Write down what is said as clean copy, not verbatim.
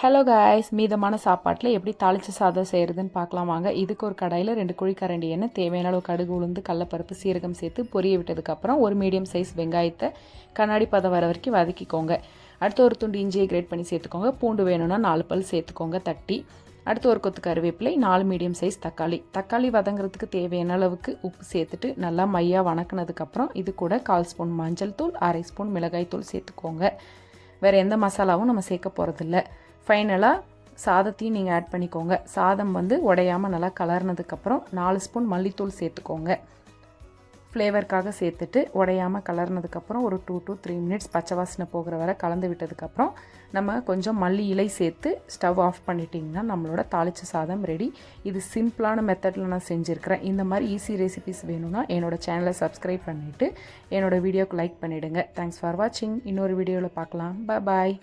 Hello guys, மீதமான சாப்பாட்டில் எப்படி தாளிச்ச சாதம் செய்கிறதுன்னு பார்க்கலாம் வாங்க. இதுக்கு ஒரு கடாயில் 2 குழிக்கரண்டி எண்ணெய், தேவையான அளவு கடுகு, உளுந்து, கடலப்பருப்பு, சீரகம் சேர்த்து பொரிய விட்டதுக்கப்புறம் ஒரு மீடியம் சைஸ் வெங்காயத்தை கண்ணாடி பதம் வர வரைக்கும் வதக்கிக்கோங்க. அடுத்து ஒரு துண்டு இஞ்சியை கிரேட் பண்ணி சேர்த்துக்கோங்க. பூண்டு வேணும்னா 4 பல் சேர்த்துக்கோங்க தட்டி. அடுத்து ஒரு கொத்து கருவேப்பிலை, 4 மீடியம் சைஸ் தக்காளி வதங்குறதுக்கு தேவையான அளவுக்கு உப்பு சேர்த்துட்டு நல்லா மையாக வணக்கினதுக்கப்புறம் இது கூட 1/4 ஸ்பூன் மஞ்சள் தூள், 1/2 ஸ்பூன் மிளகாய் தூள் சேர்த்துக்கோங்க. வேறு எந்த மசாலாவும் நம்ம சேர்க்க போகிறதில்ல. ஃபைனலாக சாதத்தையும் நீங்கள் ஆட் பண்ணிக்கோங்க. சாதம் உடையாமல் நல்லா கலர்னதுக்கப்புறம் 4 ஸ்பூன் மல்லித்தூள் சேர்த்துக்கோங்க. ஃப்ளேவருக்காக சேர்த்துட்டு உடையாமல் கலர்னதுக்கப்புறம் ஒரு 2 to 3 மினிட்ஸ் பச்சை வாசனை போகிற வரை கலந்து விட்டதுக்கப்புறம் நம்ம கொஞ்சம் மல்லி இலை சேர்த்து ஸ்டவ் ஆஃப் பண்ணிட்டிங்கன்னா நம்மளோட தாளிச்ச சாதம் ரெடி. இது சிம்பிளான மெத்தடில் நான் செஞ்சுருக்கிறேன். இந்த மாதிரி ஈஸி ரெசிபிஸ் வேணும்னா என்னோடய சேனலை சப்ஸ்கிரைப் பண்ணிவிட்டு என்னோடய வீடியோக்கு லைக் பண்ணிவிடுங்க. தேங்க்ஸ் ஃபார் வாட்சிங். இன்னொரு வீடியோவில் பார்க்கலாம். பாய்.